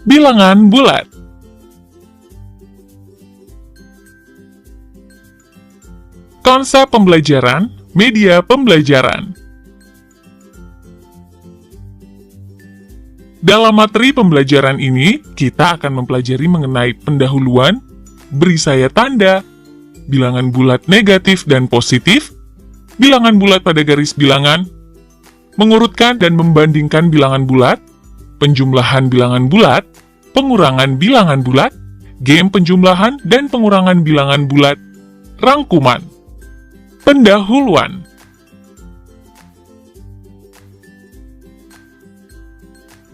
Bilangan bulat. Konsep pembelajaran, media pembelajaran. Dalam materi pembelajaran ini, kita akan mempelajari mengenai pendahuluan, beri saya tanda, bilangan bulat negatif dan positif, bilangan bulat pada garis bilangan, mengurutkan dan membandingkan bilangan bulat, penjumlahan bilangan bulat, pengurangan bilangan bulat, game penjumlahan dan pengurangan bilangan bulat, rangkuman. Pendahuluan.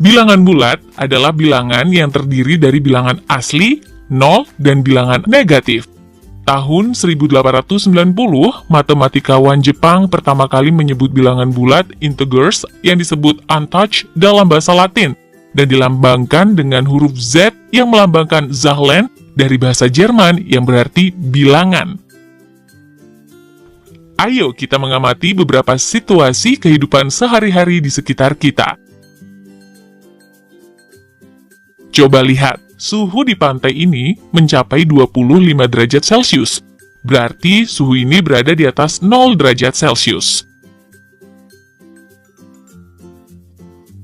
Bilangan bulat adalah bilangan yang terdiri dari bilangan asli, 0, dan bilangan negatif. Tahun 1890, matematikawan Jepang pertama kali menyebut bilangan bulat integers yang disebut untouched dalam bahasa Latin dan dilambangkan dengan huruf Z yang melambangkan Zahlen dari bahasa Jerman yang berarti bilangan. Ayo kita mengamati beberapa situasi kehidupan sehari-hari di sekitar kita. Coba lihat, suhu di pantai ini mencapai 25 derajat Celcius. Berarti suhu ini berada di atas 0 derajat Celcius.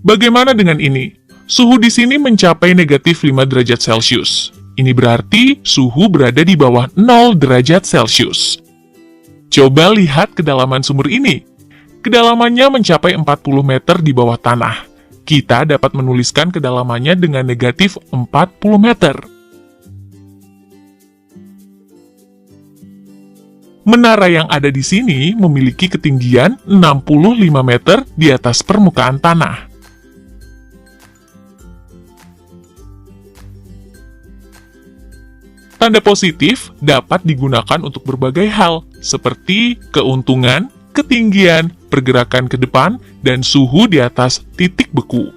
Bagaimana dengan ini? Suhu di sini mencapai negatif 5 derajat Celcius. Ini berarti suhu berada di bawah 0 derajat Celcius. Coba lihat kedalaman sumur ini. Kedalamannya mencapai 40 meter di bawah tanah. Kita dapat menuliskan kedalamannya dengan negatif 40 meter. Menara yang ada di sini memiliki ketinggian 65 meter di atas permukaan tanah. Tanda positif dapat digunakan untuk berbagai hal, seperti keuntungan, ketinggian, pergerakan ke depan, dan suhu di atas titik beku.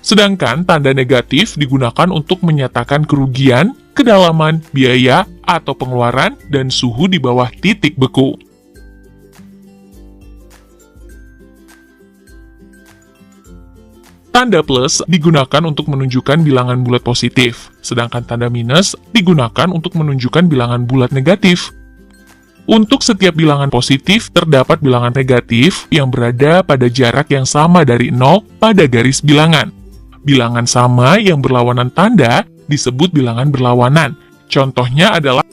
Sedangkan tanda negatif digunakan untuk menyatakan kerugian, kedalaman, biaya, atau pengeluaran, dan suhu di bawah titik beku. Tanda plus digunakan untuk menunjukkan bilangan bulat positif, sedangkan tanda minus digunakan untuk menunjukkan bilangan bulat negatif. Untuk setiap bilangan positif, terdapat bilangan negatif yang berada pada jarak yang sama dari 0 pada garis bilangan. Bilangan sama yang berlawanan tanda disebut bilangan berlawanan. Contohnya adalah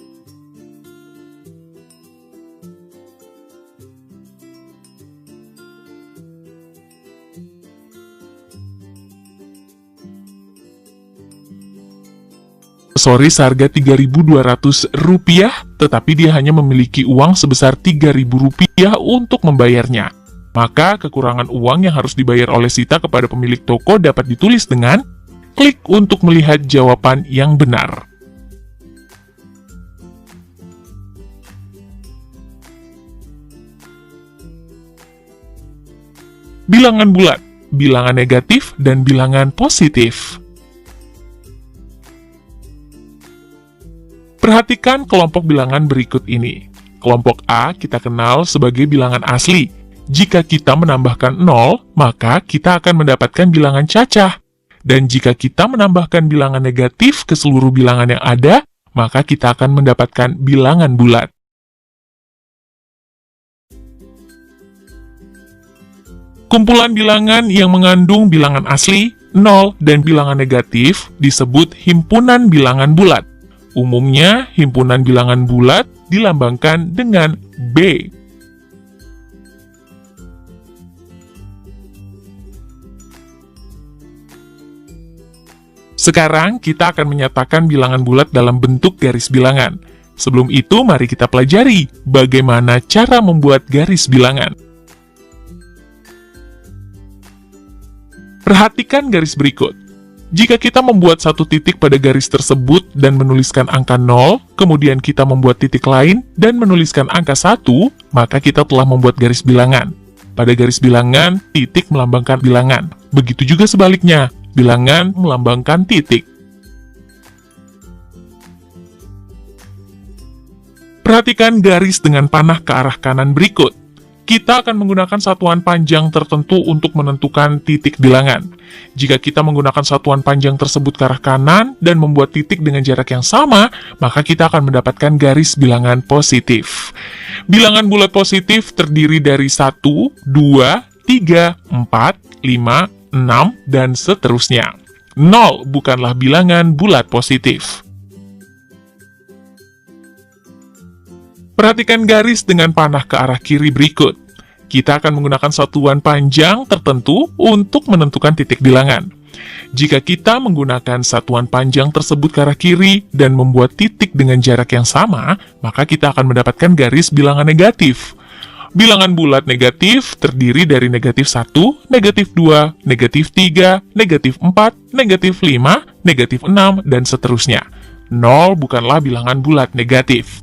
seharga Rp3.200, tetapi dia hanya memiliki uang sebesar Rp3.000 untuk membayarnya. Maka kekurangan uang yang harus dibayar oleh Sita kepada pemilik toko dapat ditulis dengan klik untuk melihat jawaban yang benar. Bilangan bulat, bilangan negatif, dan bilangan positif. Perhatikan kelompok bilangan berikut ini. Kelompok A kita kenal sebagai bilangan asli. Jika kita menambahkan 0, maka kita akan mendapatkan bilangan cacah. Dan jika kita menambahkan bilangan negatif ke seluruh bilangan yang ada, maka kita akan mendapatkan bilangan bulat. Kumpulan bilangan yang mengandung bilangan asli, 0, dan bilangan negatif disebut himpunan bilangan bulat. Umumnya, himpunan bilangan bulat dilambangkan dengan B. Sekarang, kita akan menyatakan bilangan bulat dalam bentuk garis bilangan. Sebelum itu, mari kita pelajari bagaimana cara membuat garis bilangan. Perhatikan garis berikut. Jika kita membuat satu titik pada garis tersebut dan menuliskan angka 0, kemudian kita membuat titik lain dan menuliskan angka 1, maka kita telah membuat garis bilangan. Pada garis bilangan, titik melambangkan bilangan. Begitu juga sebaliknya, bilangan melambangkan titik. Perhatikan garis dengan panah ke arah kanan berikut. Kita akan menggunakan satuan panjang tertentu untuk menentukan titik bilangan. Jika kita menggunakan satuan panjang tersebut ke arah kanan dan membuat titik dengan jarak yang sama, maka kita akan mendapatkan garis bilangan positif. Bilangan bulat positif terdiri dari 1, 2, 3, 4, 5, 6, dan seterusnya. 0 bukanlah bilangan bulat positif. Perhatikan garis dengan panah ke arah kiri berikut. Kita akan menggunakan satuan panjang tertentu untuk menentukan titik bilangan. Jika kita menggunakan satuan panjang tersebut ke arah kiri dan membuat titik dengan jarak yang sama, maka kita akan mendapatkan garis bilangan negatif. Bilangan bulat negatif terdiri dari negatif 1, negatif 2, negatif 3, negatif 4, negatif 5, negatif 6, dan seterusnya. 0 bukanlah bilangan bulat negatif.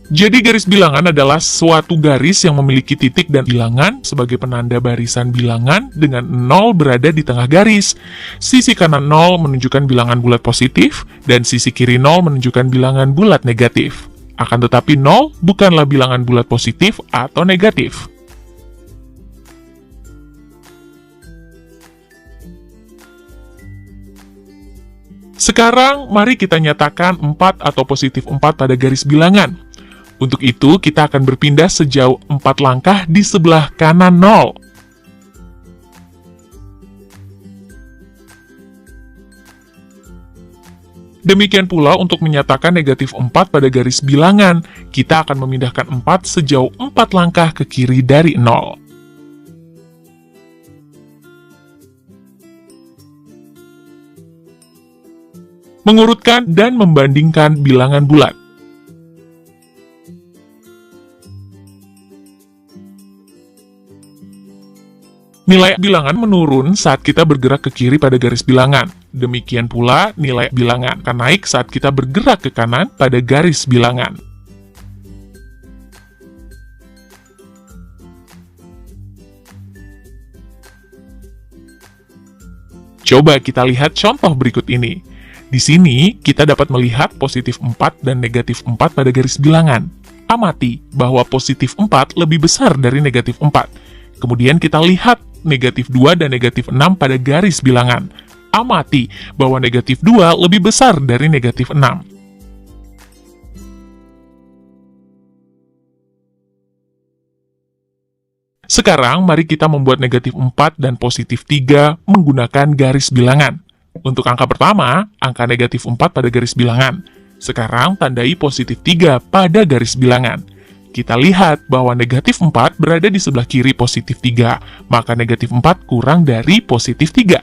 Jadi garis bilangan adalah suatu garis yang memiliki titik dan bilangan sebagai penanda barisan bilangan dengan 0 berada di tengah garis. Sisi kanan 0 menunjukkan bilangan bulat positif dan sisi kiri 0 menunjukkan bilangan bulat negatif. Akan tetapi 0 bukanlah bilangan bulat positif atau negatif. Sekarang mari kita nyatakan 4 atau positif 4 pada garis bilangan. Untuk itu, kita akan berpindah sejauh 4 langkah di sebelah kanan 0. Demikian pula untuk menyatakan negatif 4 pada garis bilangan, kita akan memindahkan 4 sejauh 4 langkah ke kiri dari 0. Mengurutkan dan membandingkan bilangan bulat. Nilai bilangan menurun saat kita bergerak ke kiri pada garis bilangan. Demikian pula nilai bilangan akan naik saat kita bergerak ke kanan pada garis bilangan. Coba kita lihat contoh berikut ini. Di sini, kita dapat melihat positif 4 dan negatif 4 pada garis bilangan. Amati bahwa positif 4 lebih besar dari negatif 4. Kemudian kita lihat negatif 2 dan negatif 6 pada garis bilangan. Amati bahwa negatif 2 lebih besar dari negatif 6. Sekarang, mari kita membuat negatif 4 dan positif 3 menggunakan garis bilangan. Untuk angka pertama, angka negatif 4 pada garis bilangan. Sekarang, tandai positif 3 pada garis bilangan. Kita lihat bahwa negatif 4 berada di sebelah kiri positif 3, maka negatif 4 kurang dari positif 3.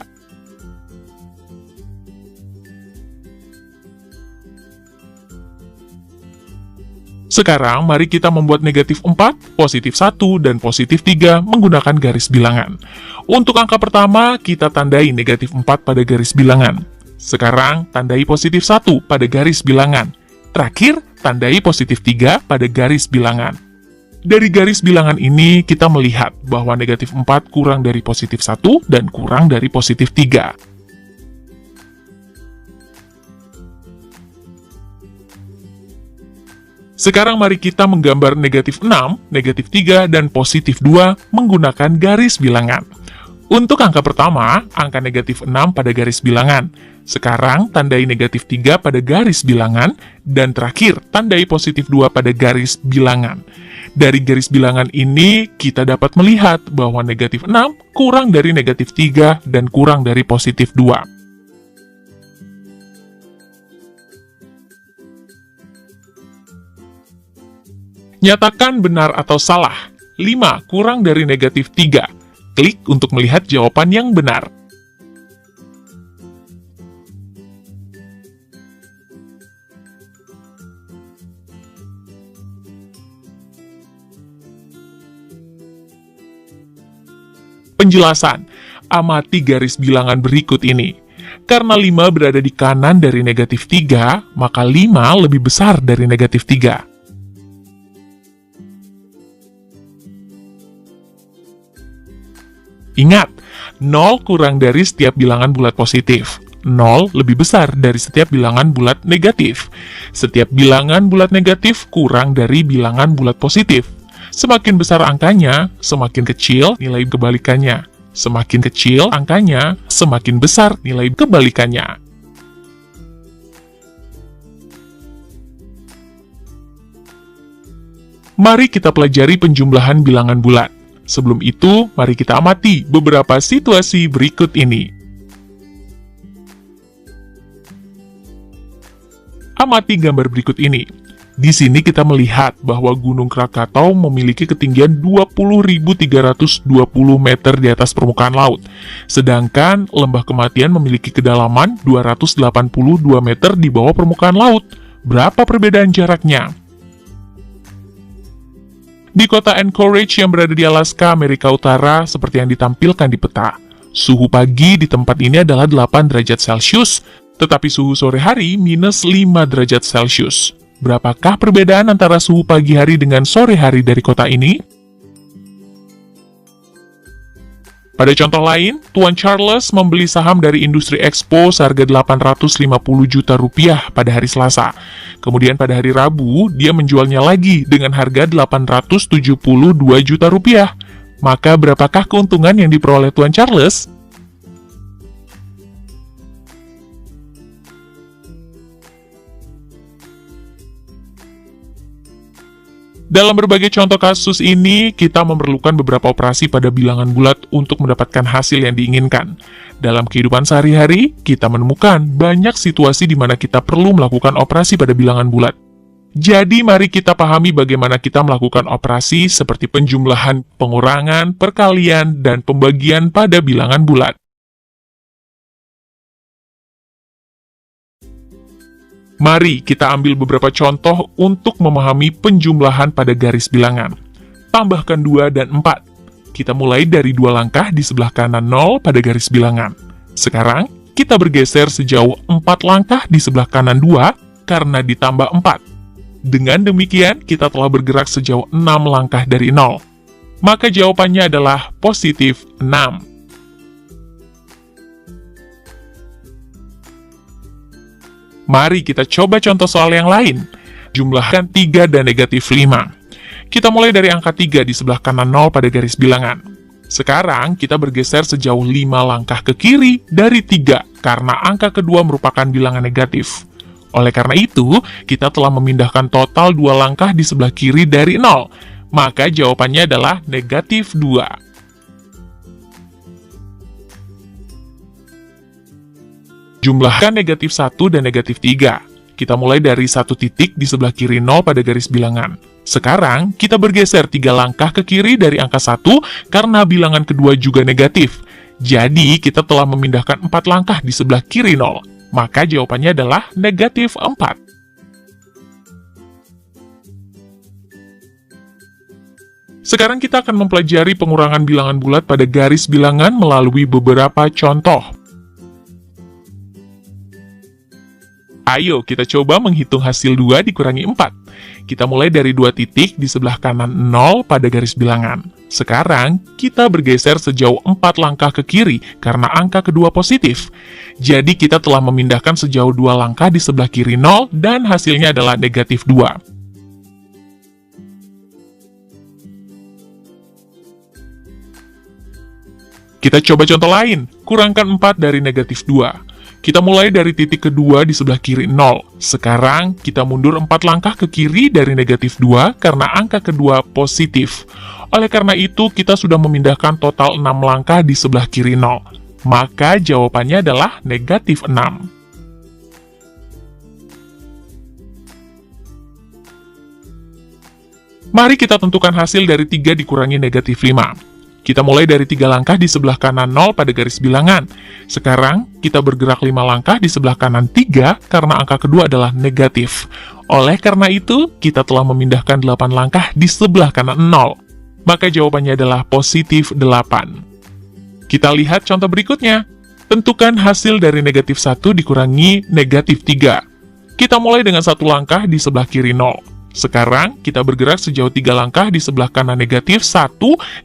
Sekarang, mari kita membuat negatif 4, positif 1, dan positif 3 menggunakan garis bilangan. Untuk angka pertama, kita tandai negatif 4 pada garis bilangan. Sekarang, tandai positif 1 pada garis bilangan. Terakhir, tandai positif 3 pada garis bilangan. Dari garis bilangan ini, kita melihat bahwa negatif 4 kurang dari positif 1 dan kurang dari positif 3. Sekarang mari kita menggambar negatif 6, negatif 3, dan positif 2 menggunakan garis bilangan. Untuk angka pertama, angka negatif 6 pada garis bilangan. Sekarang, tandai negatif 3 pada garis bilangan, dan terakhir, tandai positif 2 pada garis bilangan. Dari garis bilangan ini, kita dapat melihat bahwa negatif 6 kurang dari negatif 3 dan kurang dari positif 2. Nyatakan benar atau salah. 5 kurang dari negatif 3. Klik untuk melihat jawaban yang benar. Penjelasan. Amati garis bilangan berikut ini. Karena 5 berada di kanan dari negatif 3, maka 5 lebih besar dari negatif 3. Ingat, 0 kurang dari setiap bilangan bulat positif. 0 lebih besar dari setiap bilangan bulat negatif. Setiap bilangan bulat negatif kurang dari bilangan bulat positif. Semakin besar angkanya, semakin kecil nilai kebalikannya. Semakin kecil angkanya, semakin besar nilai kebalikannya. Mari kita pelajari penjumlahan bilangan bulat. Sebelum itu, mari kita amati beberapa situasi berikut ini. Amati gambar berikut ini. Di sini kita melihat bahwa Gunung Krakatau memiliki ketinggian 20.320 meter di atas permukaan laut. Sedangkan Lembah Kematian memiliki kedalaman 282 meter di bawah permukaan laut. Berapa perbedaan jaraknya? Di kota Anchorage yang berada di Alaska, Amerika Utara, seperti yang ditampilkan di peta, suhu pagi di tempat ini adalah 8 derajat Celcius, tetapi suhu sore hari minus 5 derajat Celcius. Berapakah perbedaan antara suhu pagi hari dengan sore hari dari kota ini? Pada contoh lain, Tuan Charles membeli saham dari Industri Expo seharga 850 juta rupiah pada hari Selasa. Kemudian pada hari Rabu, dia menjualnya lagi dengan harga 872 juta rupiah. Maka berapakah keuntungan yang diperoleh Tuan Charles? Dalam berbagai contoh kasus ini, kita memerlukan beberapa operasi pada bilangan bulat untuk mendapatkan hasil yang diinginkan. Dalam kehidupan sehari-hari, kita menemukan banyak situasi di mana kita perlu melakukan operasi pada bilangan bulat. Jadi, mari kita pahami bagaimana kita melakukan operasi seperti penjumlahan, pengurangan, perkalian, dan pembagian pada bilangan bulat. Mari kita ambil beberapa contoh untuk memahami penjumlahan pada garis bilangan. Tambahkan 2 dan 4. Kita mulai dari 2 langkah di sebelah kanan 0 pada garis bilangan. Sekarang, kita bergeser sejauh 4 langkah di sebelah kanan 2 karena ditambah 4. Dengan demikian, kita telah bergerak sejauh 6 langkah dari 0. Maka jawabannya adalah positif 6. Mari kita coba contoh soal yang lain. Jumlahkan 3 dan negatif 5. Kita mulai dari angka 3 di sebelah kanan 0 pada garis bilangan. Sekarang kita bergeser sejauh 5 langkah ke kiri dari 3 karena angka kedua merupakan bilangan negatif. Oleh karena itu, kita telah memindahkan total 2 langkah di sebelah kiri dari 0. Maka jawabannya adalah negatif 2. Jumlahkan negatif 1 dan negatif 3. Kita mulai dari 1 titik di sebelah kiri 0 pada garis bilangan. Sekarang, kita bergeser 3 langkah ke kiri dari angka 1 karena bilangan kedua juga negatif. Jadi, kita telah memindahkan 4 langkah di sebelah kiri 0. Maka jawabannya adalah negatif 4. Sekarang kita akan mempelajari pengurangan bilangan bulat pada garis bilangan melalui beberapa contoh. Ayo, kita coba menghitung hasil 2 dikurangi 4. Kita mulai dari 2 titik di sebelah kanan 0 pada garis bilangan. Sekarang, kita bergeser sejauh 4 langkah ke kiri karena angka kedua positif. Jadi, kita telah memindahkan sejauh 2 langkah di sebelah kiri 0 dan hasilnya adalah negatif 2. Kita coba contoh lain, kurangkan 4 dari negatif 2. Kita mulai dari titik kedua di sebelah kiri 0. Sekarang, kita mundur 4 langkah ke kiri dari negatif 2 karena angka kedua positif. Oleh karena itu, kita sudah memindahkan total 6 langkah di sebelah kiri 0. Maka jawabannya adalah negatif 6. Mari kita tentukan hasil dari 3 dikurangi negatif 5. Kita mulai dari 3 langkah di sebelah kanan 0 pada garis bilangan. Sekarang, kita bergerak 5 langkah di sebelah kanan 3 karena angka kedua adalah negatif. Oleh karena itu, kita telah memindahkan 8 langkah di sebelah kanan 0. Maka jawabannya adalah positif 8. Kita lihat contoh berikutnya. Tentukan hasil dari negatif 1 dikurangi negatif 3. Kita mulai dengan 1 langkah di sebelah kiri 0. Sekarang, kita bergerak sejauh 3 langkah di sebelah kanan negatif 1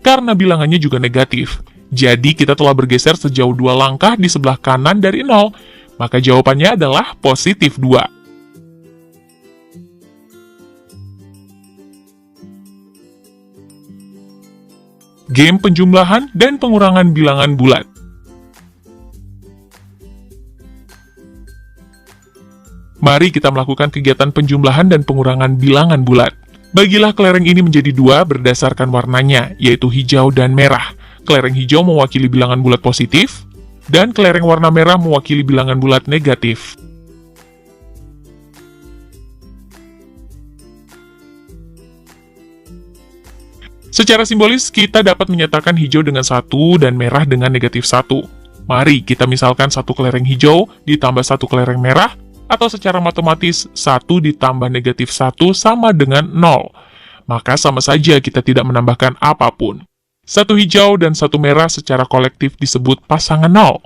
karena bilangannya juga negatif. Jadi, kita telah bergeser sejauh 2 langkah di sebelah kanan dari 0. Maka jawabannya adalah positif 2. Game penjumlahan dan pengurangan bilangan bulat. Mari kita melakukan kegiatan penjumlahan dan pengurangan bilangan bulat. Bagilah kelereng ini menjadi 2 berdasarkan warnanya, yaitu hijau dan merah. Kelereng hijau mewakili bilangan bulat positif, dan kelereng warna merah mewakili bilangan bulat negatif. Secara simbolis, kita dapat menyatakan hijau dengan 1 dan merah dengan negatif 1. Mari kita misalkan 1 kelereng hijau ditambah 1 kelereng merah, atau secara matematis 1 ditambah negatif 1 sama dengan 0. Maka sama saja kita tidak menambahkan apapun. 1 hijau dan 1 merah secara kolektif disebut pasangan 0.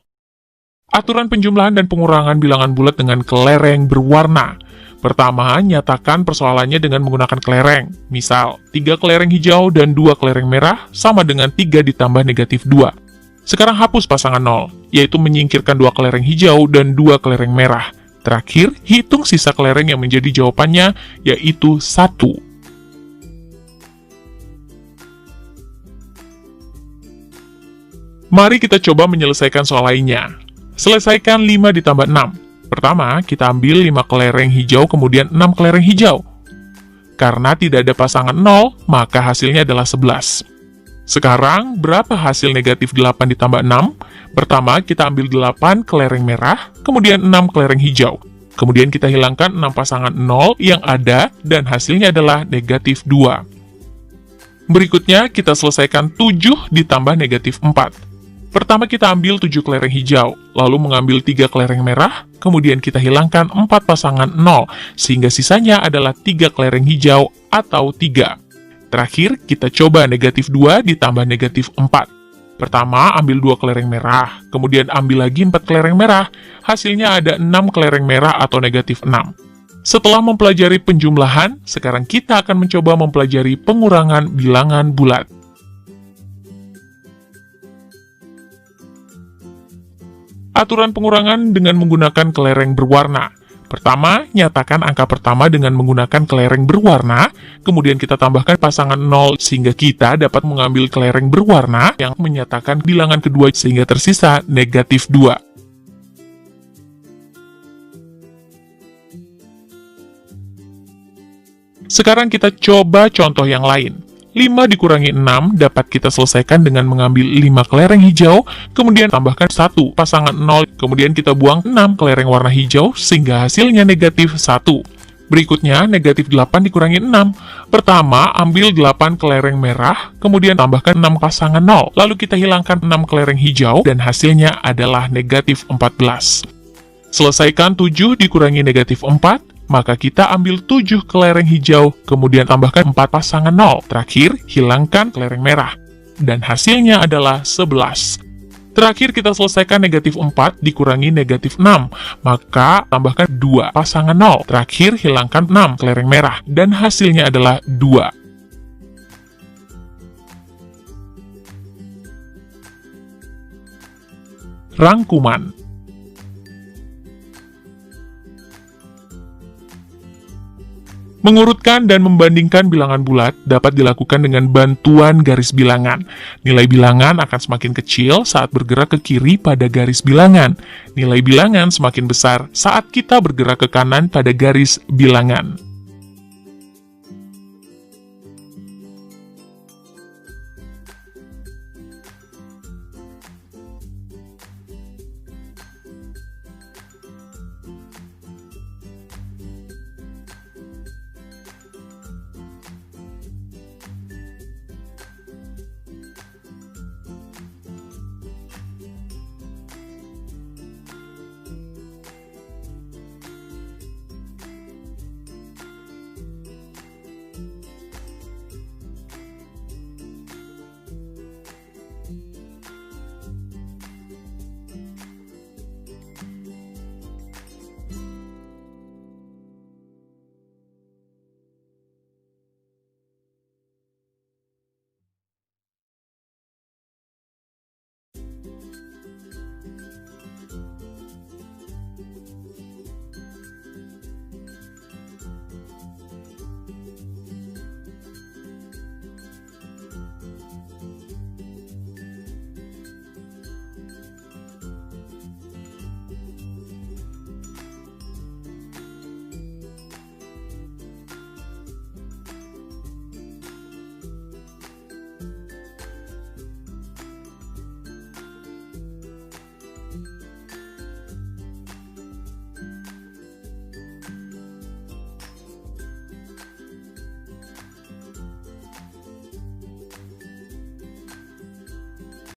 Aturan penjumlahan dan pengurangan bilangan bulat dengan kelereng berwarna. Pertama, nyatakan persoalannya dengan menggunakan kelereng. Misal, 3 kelereng hijau dan 2 kelereng merah sama dengan 3 ditambah negatif 2. Sekarang hapus pasangan 0, yaitu menyingkirkan 2 kelereng hijau dan 2 kelereng merah. Terakhir, hitung sisa kelereng yang menjadi jawabannya, yaitu 1. Mari kita coba menyelesaikan soal lainnya. Selesaikan 5 ditambah 6. Pertama, kita ambil 5 kelereng hijau, kemudian 6 kelereng hijau. Karena tidak ada pasangan 0, maka hasilnya adalah 11. Sekarang, berapa hasil negatif 8 ditambah 6? Pertama, kita ambil 8 kelereng merah, kemudian 6 kelereng hijau. Kemudian kita hilangkan 6 pasangan 0 yang ada, dan hasilnya adalah negatif 2. Berikutnya, kita selesaikan 7 ditambah negatif 4. Pertama kita ambil 7 kelereng hijau, lalu mengambil 3 kelereng merah, kemudian kita hilangkan 4 pasangan 0, sehingga sisanya adalah 3 kelereng hijau atau 3. Terakhir, kita coba negatif 2 ditambah negatif 4. Pertama, ambil 2 kelereng merah, kemudian ambil lagi 4 kelereng merah, hasilnya ada 6 kelereng merah atau negatif 6. Setelah mempelajari penjumlahan, sekarang kita akan mencoba mempelajari pengurangan bilangan bulat. Aturan pengurangan dengan menggunakan kelereng berwarna. Pertama, nyatakan angka pertama dengan menggunakan kelereng berwarna, kemudian kita tambahkan pasangan 0 sehingga kita dapat mengambil kelereng berwarna yang menyatakan bilangan kedua sehingga tersisa negatif 2. Sekarang kita coba contoh yang lain. 5 dikurangi 6 dapat kita selesaikan dengan mengambil 5 kelereng hijau, kemudian tambahkan 1 pasangan 0, kemudian kita buang 6 kelereng warna hijau, sehingga hasilnya negatif 1. Berikutnya, negatif 8 dikurangi 6. Pertama, ambil 8 kelereng merah, kemudian tambahkan 6 pasangan 0, lalu kita hilangkan 6 kelereng hijau, dan hasilnya adalah negatif 14. Selesaikan 7 dikurangi negatif 4, maka kita ambil 7 kelereng hijau, kemudian tambahkan 4 pasangan 0. Terakhir, hilangkan kelereng merah. Dan hasilnya adalah 11. Terakhir, kita selesaikan negatif 4 dikurangi negatif 6. Maka, tambahkan 2 pasangan 0. Terakhir, hilangkan 6 kelereng merah. Dan hasilnya adalah 2. Rangkuman. Mengurutkan dan membandingkan bilangan bulat dapat dilakukan dengan bantuan garis bilangan. Nilai bilangan akan semakin kecil saat bergerak ke kiri pada garis bilangan. Nilai bilangan semakin besar saat kita bergerak ke kanan pada garis bilangan.